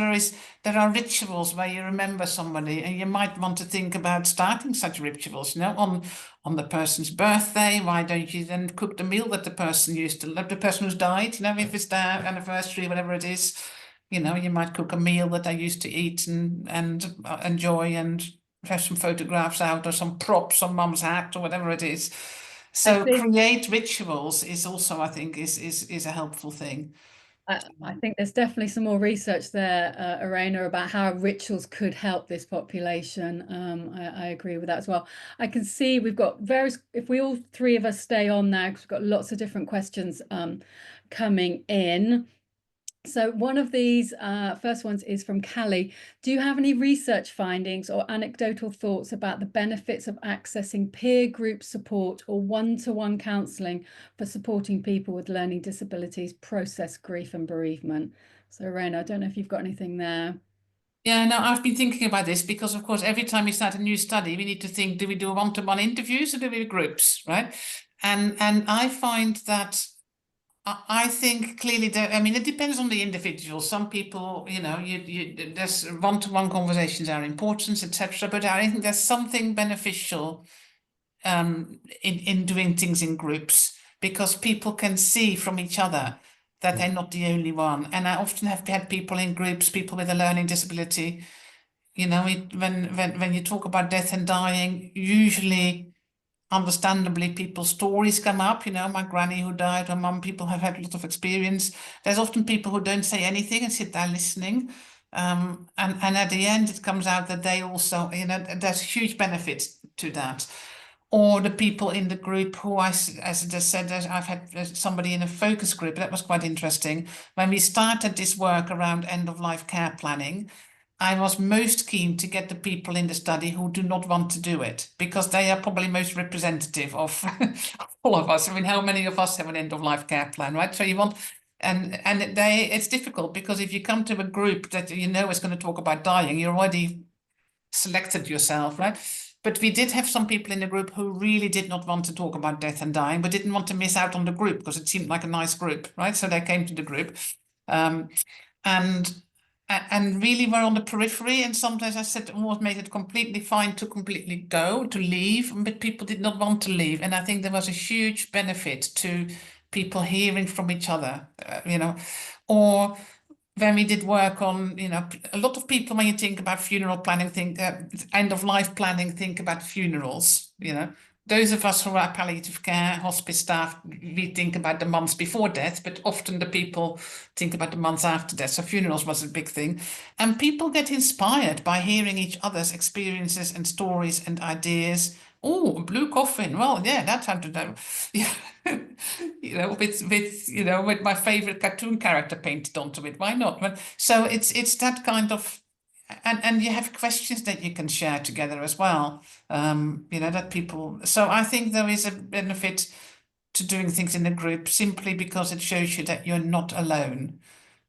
there are rituals where you remember somebody, and you might want to think about starting such rituals, you know, on the person's birthday. Why don't you then cook the meal that the person who's died, you know, if it's their anniversary, whatever it is, you know, you might cook a meal that they used to eat and enjoy, and have some photographs out or some props on mum's hat or whatever it is. So create rituals is also, I think, is a helpful thing. I think there's definitely some more research there, Irene, about how rituals could help this population. I agree with that as well. I can see we've got various, if we all three of us stay on now, because we've got lots of different questions coming in. So one of these first ones is from Callie. Do you have any research findings or anecdotal thoughts about the benefits of accessing peer group support or one-to-one counselling for supporting people with learning disabilities process grief and bereavement? So Irene, I don't know if you've got anything there. Yeah, no, I've been thinking about this because, of course, every time we start a new study, we need to think, do we do one-to-one interviews or do we do groups, right? And I find that I think clearly that, I mean, it depends on the individual. Some people, you know, there's one-to-one conversations are important, etc. But I think there's something beneficial in doing things in groups, because people can see from each other that they're not the only one. And I often have had people in groups, people with a learning disability. You know, when you talk about death and dying, usually, understandably, people's stories come up. You know, my granny who died, my mum, people have had a lot of experience. There's often people who don't say anything and sit there listening. And at the end, it comes out that they also, you know, there's huge benefits to that. Or the people in the group who as I just said, I've had somebody in a focus group. That was quite interesting. When we started this work around end-of-life care planning, I was most keen to get the people in the study who do not want to do it, because they are probably most representative of all of us. I mean, how many of us have an end-of-life care plan, right? So you want, and it's difficult, because if you come to a group that you know is going to talk about dying, you're already selected yourself, right? But we did have some people in the group who really did not want to talk about death and dying, but didn't want to miss out on the group because it seemed like a nice group, right? So they came to the group. And really were on the periphery, and sometimes I said almost made it completely fine to completely go, to leave, but people did not want to leave. And I think there was a huge benefit to people hearing from each other, you know. Or when we did work on, you know, a lot of people, when you think about funeral planning, think end of life planning, think about funerals, you know. Those of us who are palliative care, hospice staff, we think about the months before death, but often the people think about the months after death. So funerals was a big thing. And people get inspired by hearing each other's experiences and stories and ideas. Oh, a blue coffin. Well, yeah, that's how to know. Yeah. You know, with my favorite cartoon character painted onto it. Why not? But, so it's that kind of, and you have questions that you can share together as well. You know, that people. So I think there is a benefit to doing things in a group, simply because it shows you that you're not alone.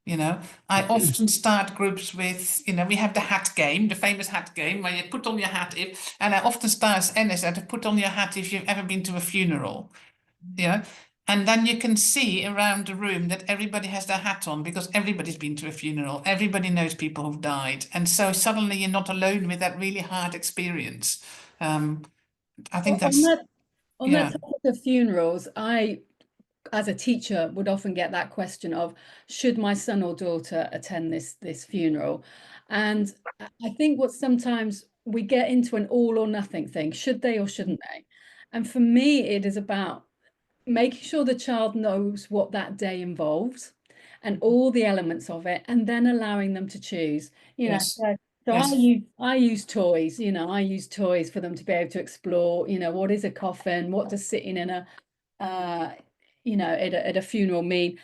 You know, I often start groups with, you know, we have the hat game, the famous hat game, where you put on your hat and I often start as to put on your hat if you've ever been to a funeral. Yeah. And then you can see around the room that everybody has their hat on, because everybody's been to a funeral. Everybody knows people who've died. And so suddenly you're not alone with that really hard experience. I think On that's, on that yeah, topic of funerals, I, as a teacher, would often get that question of, should my son or daughter attend this funeral? And I think what sometimes we get into an all or nothing thing, should they or shouldn't they? And for me, it is about making sure the child knows what that day involves and all the elements of it, and then allowing them to choose. You know, yes, so yes, I use toys. You know, I use toys for them to be able to explore. You know, what is a coffin? What does sitting in a you know, at a funeral mean?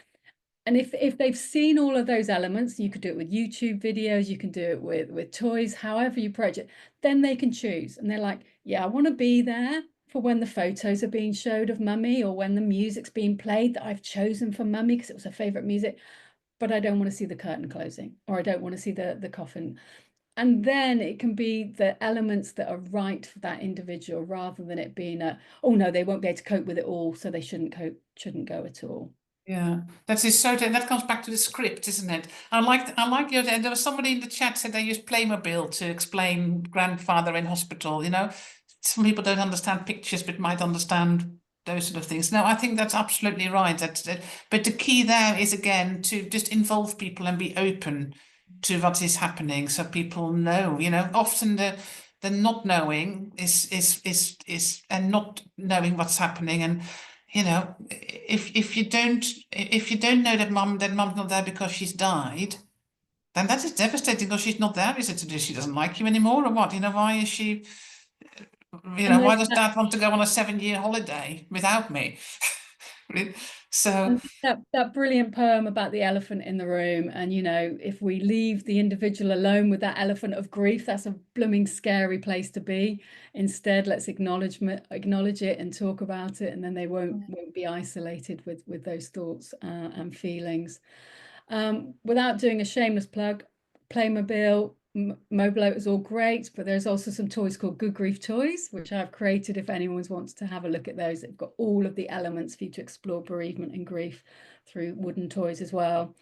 And if they've seen all of those elements, you could do it with YouTube videos, you can do it with toys, however you approach it, then they can choose. And they're like, yeah, I want to be there for when the photos are being showed of mummy, or when the music's being played that I've chosen for mummy because it was her favorite music, but I don't want to see the curtain closing, or I don't want to see the coffin. And then it can be the elements that are right for that individual, rather than it being a, oh no, they won't be able to cope with it all, so they shouldn't go at all. yeah. That is so, that comes back to the script, isn't it? I like your, there was somebody in the chat said they use Playmobil to explain grandfather in hospital, you know. Some people don't understand pictures, but might understand those sort of things. No, I think that's absolutely right. But the key there is, again, to just involve people and be open to what is happening, so people know. You know, often the not knowing is and not knowing what's happening. And you know, if you don't know that mom's not there because she's died, then that is devastating, because she's not there. Is it she doesn't like you anymore, or what? You know, why is she? You know, And why there's does Dad want to go on a 7-year holiday without me? So, that brilliant poem about the elephant in the room. And you know, if we leave the individual alone with that elephant of grief, that's a blooming scary place to be. Instead, let's acknowledge it and talk about it, and then they won't be isolated with those thoughts and feelings. Without doing a shameless plug, Playmobil, Mobilo is all great, but there's also some toys called Good Grief Toys, which I've created if anyone wants to have a look at those. They've got all of the elements for you to explore bereavement and grief through wooden toys as well.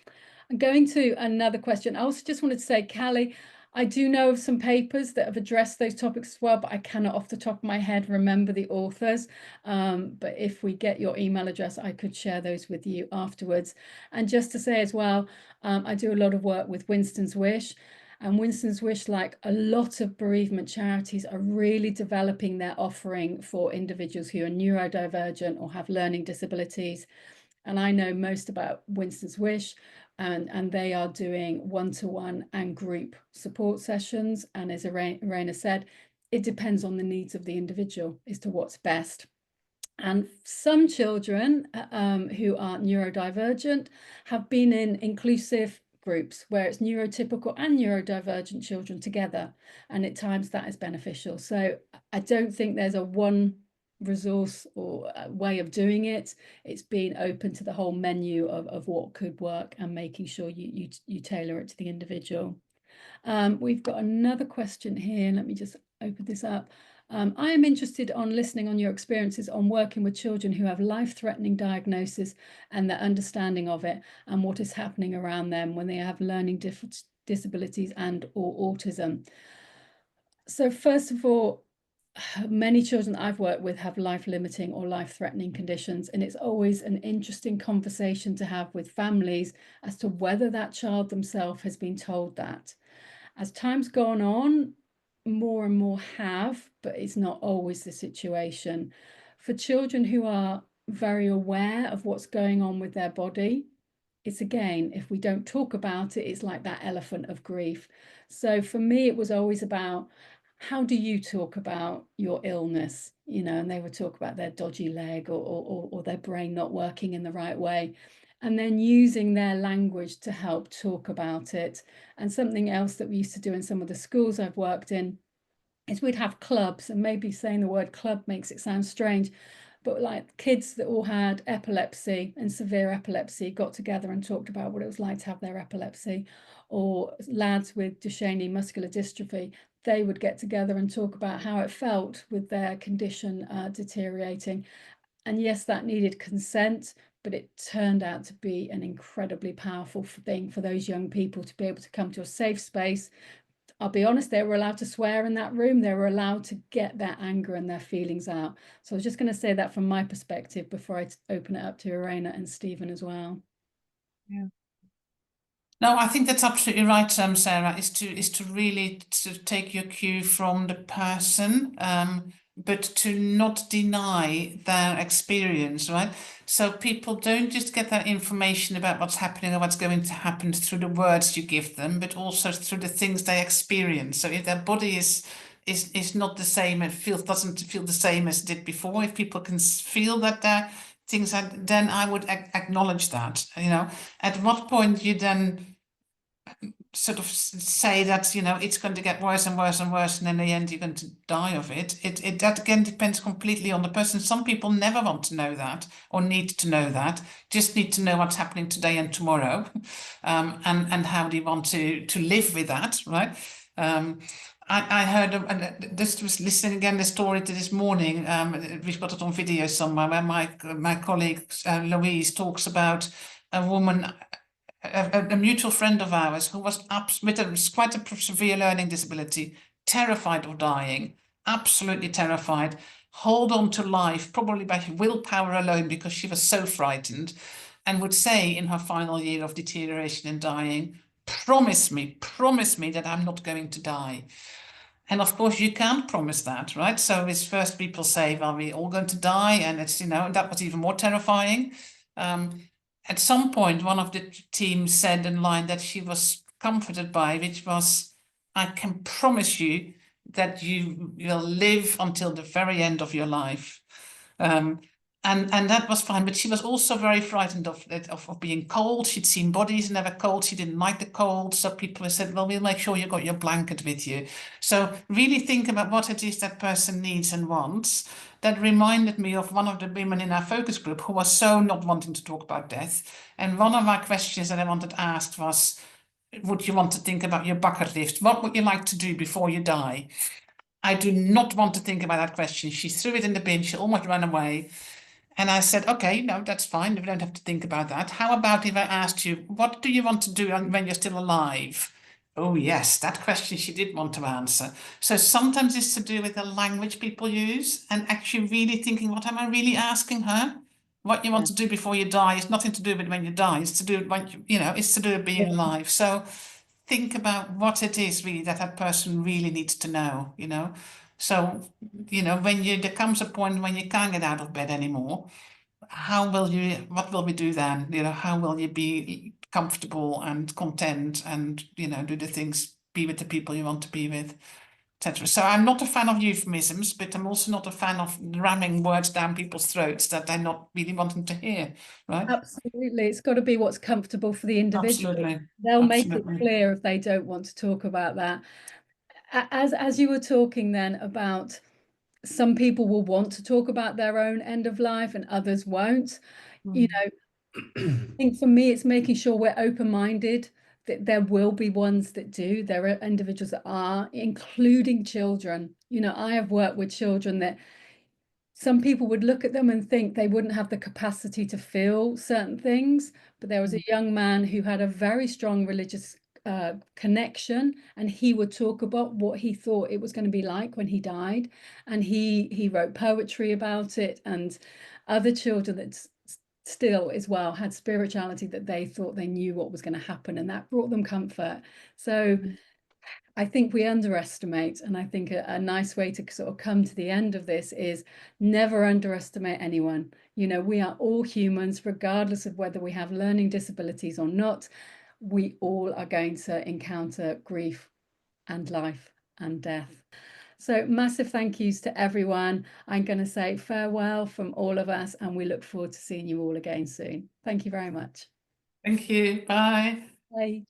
And going to another question, I also just wanted to say, Callie, I do know of some papers that have addressed those topics as well, but I cannot off the top of my head remember the authors. But if we get your email address, I could share those with you afterwards. And just to say as well, I do a lot of work with Winston's Wish. And Winston's Wish, like a lot of bereavement charities, are really developing their offering for individuals who are neurodivergent or have learning disabilities. And I know most about Winston's Wish, and they are doing one-to-one and group support sessions. And as Irene said, it depends on the needs of the individual as to what's best. And some children who are neurodivergent have been in inclusive groups where it's neurotypical and neurodivergent children together, and at times that is beneficial. So I don't think there's a one resource or way of doing it. It's being open to the whole menu of what could work and making sure you tailor it to the individual. We've got another question here. Let me just open this up. I am interested on listening on your experiences on working with children who have life-threatening diagnosis and their understanding of it and what is happening around them when they have learning disabilities and or autism. So first of all, many children I've worked with have life-limiting or life-threatening conditions, and it's always an interesting conversation to have with families as to whether that child themselves has been told that. As time's gone on, more and more have, but it's not always the situation. For children who are very aware of what's going on with their body, it's again, if we don't talk about it, it's like that elephant of grief. So for me, it was always about, how do you talk about your illness? You know, and they would talk about their dodgy leg or their brain not working in the right way, and then using their language to help talk about it. And something else that we used to do in some of the schools I've worked in is we'd have clubs, and maybe saying the word club makes it sound strange, but like kids that all had epilepsy and severe epilepsy got together and talked about what it was like to have their epilepsy, or lads with Duchenne muscular dystrophy, they would get together and talk about how it felt with their condition deteriorating. And yes, that needed consent, but it turned out to be an incredibly powerful thing for those young people to be able to come to a safe space. I'll be honest, they were allowed to swear in that room. They were allowed to get their anger and their feelings out. So I was just going to say that from my perspective before I open it up to Irene and Stephen as well. Yeah. No, I think that's absolutely right, Sarah, is to really take your cue from the person, but to not deny their experience, right? So people don't just get that information about what's happening or what's going to happen through the words you give them, but also through the things they experience. So if their body is not the same, doesn't feel the same as it did before, if people can feel that their things are, then I would acknowledge that, you know. At what point you then sort of say that, you know, it's going to get worse and worse and worse, and in the end you're going to die of it. That again depends completely on the person. Some people never want to know that or need to know that, just need to know what's happening today and tomorrow, and how they want to live with that, right? I heard, this was listening again the story to this morning, we've got it on video somewhere, where my colleague Louise talks about a woman, a mutual friend of ours, who was with quite a severe learning disability, terrified of dying, absolutely terrified, hold on to life, probably by willpower alone, because she was so frightened, and would say in her final year of deterioration and dying, promise me that I'm not going to die. And of course you can't promise that, right? So it's first people say, well, we're all going to die, and it's, you know, and that was even more terrifying. At some point, one of the team said in line that she was comforted by, which was, I can promise you that you will live until the very end of your life. And that was fine, but she was also very frightened of being cold. She'd seen bodies never cold. She didn't like the cold. So people said, well, we'll make sure you got your blanket with you. So really think about what it is that person needs and wants. That reminded me of one of the women in our focus group who was so not wanting to talk about death. And one of my questions that I wanted asked was, would you want to think about your bucket list? What would you like to do before you die? I do not want to think about that question. She threw it in the bin. She almost ran away. And I said, okay, no, that's fine. We don't have to think about that. How about if I asked you, what do you want to do when you're still alive? Oh, yes, that question she did want to answer. So sometimes it's to do with the language people use and actually really thinking, what am I really asking her? What you want to do before you die is nothing to do with when you die. It's to do with when it's to do with being alive. So think about what it is really that person really needs to know, So, when there comes a point when you can't get out of bed anymore, what will we do then? How will you be comfortable and content and, do the things, be with the people you want to be with, etc. So I'm not a fan of euphemisms, but I'm also not a fan of ramming words down people's throats that they're not really wanting to hear, right? Absolutely. It's got to be what's comfortable for the individual. Absolutely. They'll make Absolutely. it clear if they don't want to talk about that. As you were talking then about some people will want to talk about their own end of life and others won't. I think for me, it's making sure we're open-minded, that there will be ones that do. There are individuals that are, including children. I have worked with children that some people would look at them and think they wouldn't have the capacity to feel certain things. But there was a young man who had a very strong religious connection, and he would talk about what he thought it was going to be like when he died, and he wrote poetry about it. And other children that still as well had spirituality, that they thought they knew what was going to happen, and that brought them comfort. So I think we underestimate, and I think a nice way to sort of come to the end of this is never underestimate anyone. We are all humans, regardless of whether we have learning disabilities or not. We all are going to encounter grief and life and death. So massive thank yous to everyone. I'm going to say farewell from all of us, and we look forward to seeing you all again soon. Thank you very much. Thank you. Bye. Bye.